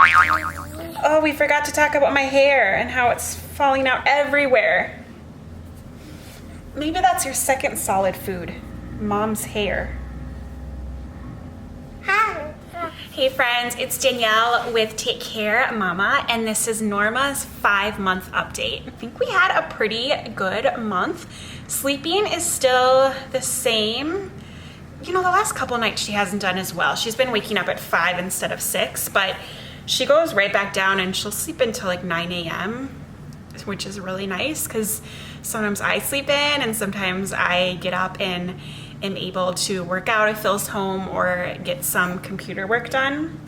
Oh, we forgot to talk about my hair and how it's falling out everywhere. Maybe that's your second solid food, Mom's hair. Hi. Hey friends, it's Danielle with Take Care Mama, and this is Norma's 5-month update. I think we had a pretty good month. Sleeping is still the same. You know, the last couple nights she hasn't done as well. She's been waking up at 5 instead of 6, but she goes right back down and she'll sleep until like 9 a.m., which is really nice because sometimes I sleep in and sometimes I get up and am able to work out if Phil's home or get some computer work done.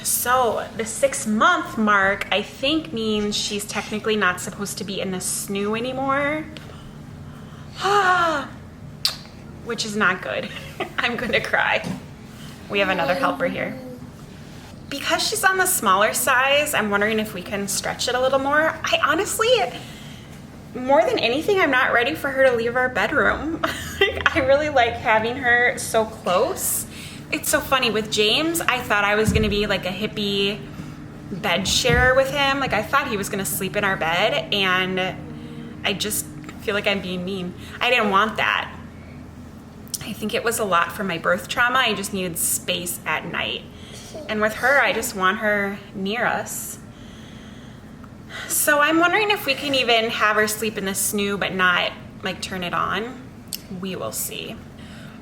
So the 6-month mark, I think, means she's technically not supposed to be in the snoo anymore. Which is not good. I'm gonna cry. We have another helper here. Because she's on the smaller size, I'm wondering if we can stretch it a little more. I honestly, more than anything, I'm not ready for her to leave our bedroom. I really like having her so close. It's so funny with James, I thought I was gonna be like a hippie bed sharer with him. Like I thought he was gonna sleep in our bed, and I just feel like I'm being mean. I didn't want that. I think it was a lot for my birth trauma. I just needed space at night. And with her, I just want her near us. So I'm wondering if we can even have her sleep in the snoo but not like turn it on. We will see.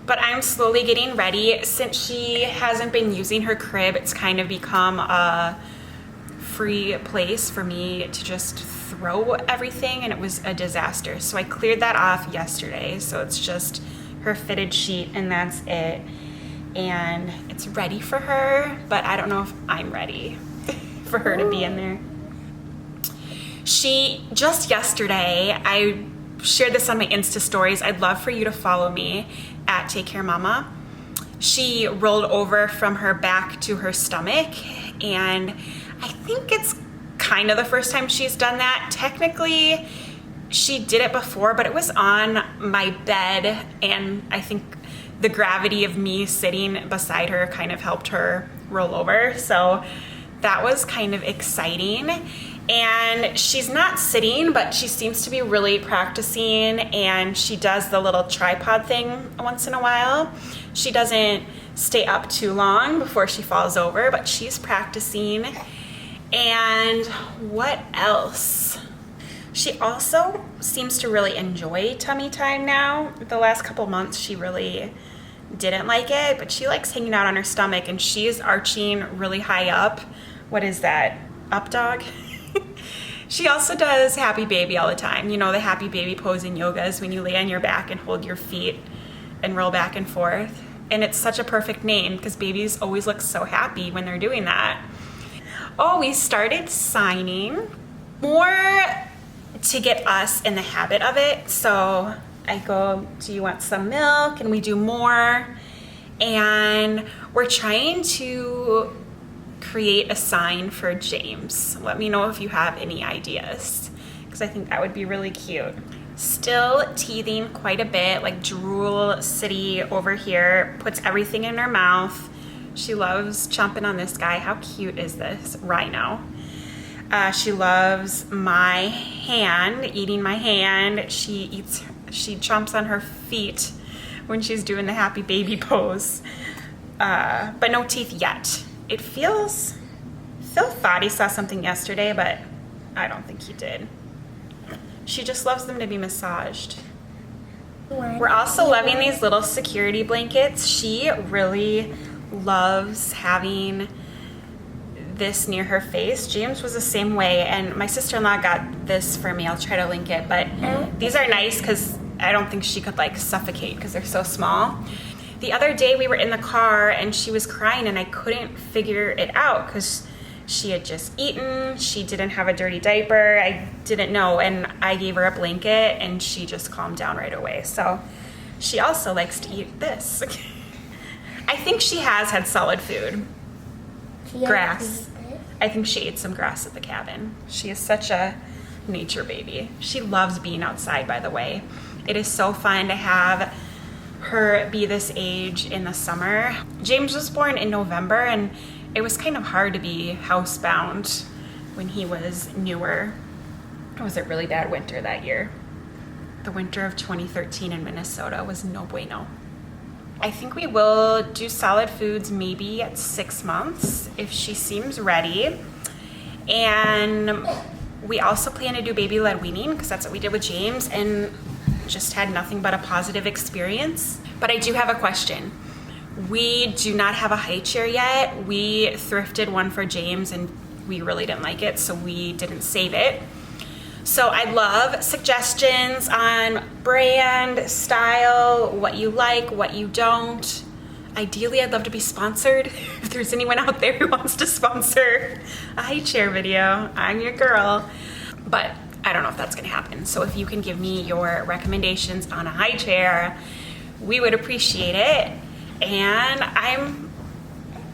But I'm slowly getting ready. Since she hasn't been using her crib, it's kind of become a free place for me to just throw everything, and it was a disaster. So I cleared that off yesterday. So it's just her fitted sheet and that's it. And it's ready for her, but I don't know if I'm ready for her to be in there. She, just yesterday, I shared this on my Insta stories. I'd love for you to follow me at Take Care Mama. She rolled over from her back to her stomach, and I think it's kind of the first time she's done that. Technically, she did it before, but it was on my bed, and I think the gravity of me sitting beside her kind of helped her roll over. So that was kind of exciting. And she's not sitting, but she seems to be really practicing, and she does the little tripod thing once in a while. She doesn't stay up too long before she falls over, but she's practicing. And what else? She also seems to really enjoy tummy time now. The last couple months she really didn't like it, but she likes hanging out on her stomach, and she's arching really high up. What is that? Up dog? She also does happy baby all the time. You know, the happy baby pose in yoga is when you lay on your back and hold your feet and roll back and forth. And it's such a perfect name because babies always look so happy when they're doing that. Oh, we started signing more to get us in the habit of it. So I go, do you want some milk? And we do more. And we're trying to create a sign for James. Let me know if you have any ideas, because I think that would be really cute. Still teething quite a bit, like drool city over here, puts everything in her mouth. She loves chomping on this guy. How cute is this rhino? She loves my hand, eating my hand. She chomps on her feet when she's doing the happy baby pose. But no teeth yet. It feels, Phil thought he saw something yesterday, but I don't think he did. She just loves them to be massaged. We're also loving these little security blankets. She really loves having this near her face. James was the same way, and my sister-in-law got this for me. I'll try to link it, but these are nice because I don't think she could like suffocate because they're so small. The other day we were in the car and she was crying and I couldn't figure it out because she had just eaten, she didn't have a dirty diaper, I didn't know, and I gave her a blanket and she just calmed down right away. So she also likes to eat this. I think she has had solid food. Grass. I think she ate some grass at the cabin. She is such a nature baby. She loves being outside, by the way. It is so fun to have her be this age in the summer. James was born in November, and it was kind of hard to be housebound when he was newer. It was a really bad winter that year. The winter of 2013 in Minnesota was no bueno. I think we will do solid foods maybe at 6 months if she seems ready. And we also plan to do baby-led weaning because that's what we did with James and just had nothing but a positive experience. But I do have a question. We do not have a high chair yet. We thrifted one for James and we really didn't like it, so we didn't save it. So I'd love suggestions on brand, style, what you like, what you don't. Ideally, I'd love to be sponsored. If there's anyone out there who wants to sponsor a high chair video, I'm your girl. But I don't know if that's gonna happen. So if you can give me your recommendations on a high chair, we would appreciate it. And I'm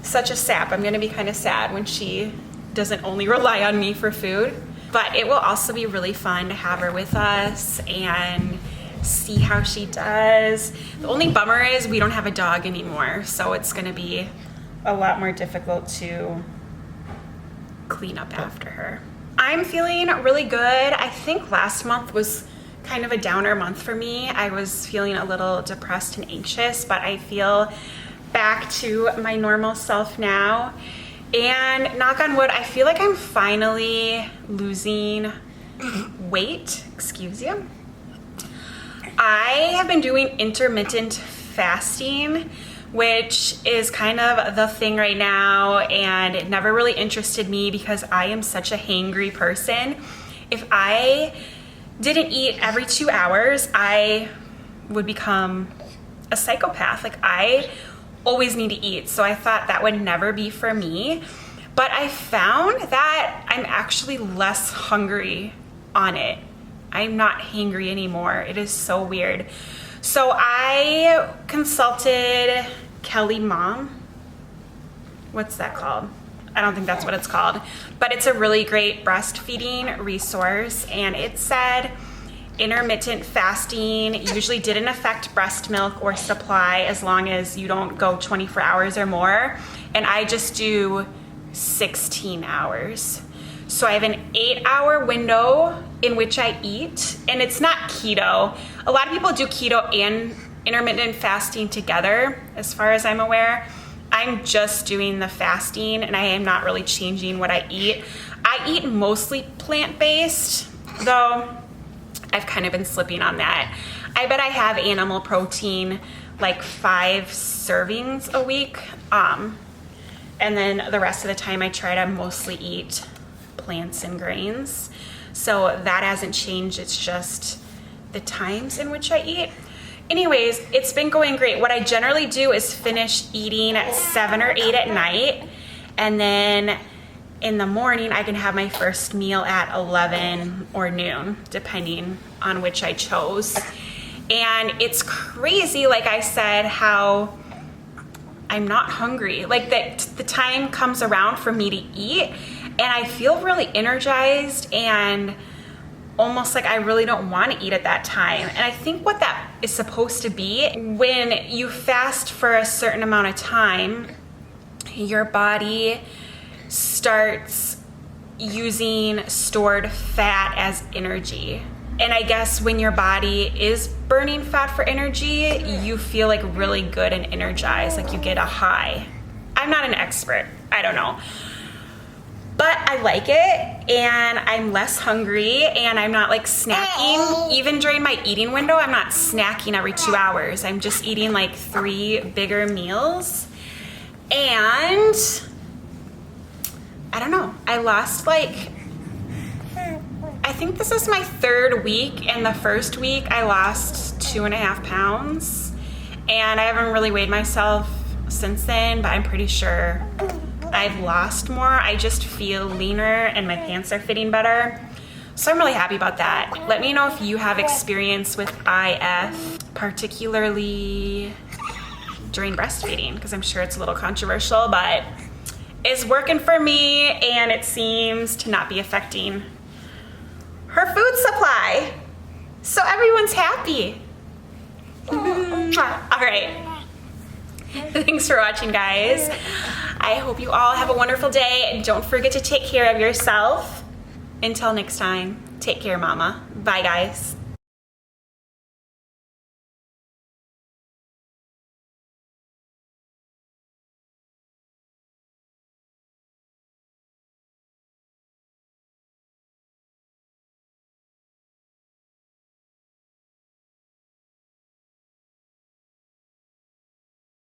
such a sap. I'm gonna be kind of sad when she doesn't only rely on me for food. But it will also be really fun to have her with us and see how she does. The only bummer is we don't have a dog anymore, so it's gonna be a lot more difficult to clean up after her. I'm feeling really good. I think last month was kind of a downer month for me. I was feeling a little depressed and anxious, but I feel back to my normal self now. And knock on wood, I feel like I'm finally losing weight, excuse you. I have been doing intermittent fasting, which is kind of the thing right now, and it never really interested me because I am such a hangry person. If I didn't eat every 2 hours, I would become a psychopath. Like, I always need to eat, so I thought that would never be for me. But I found that I'm actually less hungry on it. I'm not hangry anymore. It is so weird. So I consulted Kelly Mom. What's that called? I don't think that's what it's called, but it's a really great breastfeeding resource, and it said intermittent fasting usually didn't affect breast milk or supply as long as you don't go 24 hours or more, and I just do 16 hours. So I have an 8-hour window in which I eat, and it's not keto. A lot of people do keto and intermittent fasting together, as far as I'm aware. I'm just doing the fasting, and I am not really changing what I eat. I eat mostly plant-based, though I've kind of been slipping on that. I bet I have animal protein like 5 servings a week. And then the rest of the time I try to mostly eat plants and grains. So that hasn't changed. It's just the times in which I eat. Anyways, it's been going great. What I generally do is finish eating at 7 or 8 at night. And then in the morning, I can have my first meal at 11 or noon, depending on which I chose. And it's crazy, like I said, how I'm not hungry. Like the time comes around for me to eat, and I feel really energized and almost like I really don't want to eat at that time. And I think what that is supposed to be, when you fast for a certain amount of time, your body starts using stored fat as energy. And I guess when your body is burning fat for energy, you feel like really good and energized, like you get a high. I'm not an expert, I don't know. But I like it, and I'm less hungry, and I'm not like snacking. Even during my eating window, I'm not snacking every 2 hours. I'm just eating like 3 bigger meals. And I don't know, I lost like, I think this is my 3rd week, and the first week I lost 2.5 pounds, and I haven't really weighed myself since then, but I'm pretty sure I've lost more. I just feel leaner and my pants are fitting better. So I'm really happy about that. Let me know if you have experience with IF, particularly during breastfeeding, because I'm sure it's a little controversial, but it's working for me, and it seems to not be affecting her food supply. So everyone's happy. All right. Thanks for watching, guys. I hope you all have a wonderful day. Don't forget to take care of yourself. Until next time, take care, mama. Bye, guys.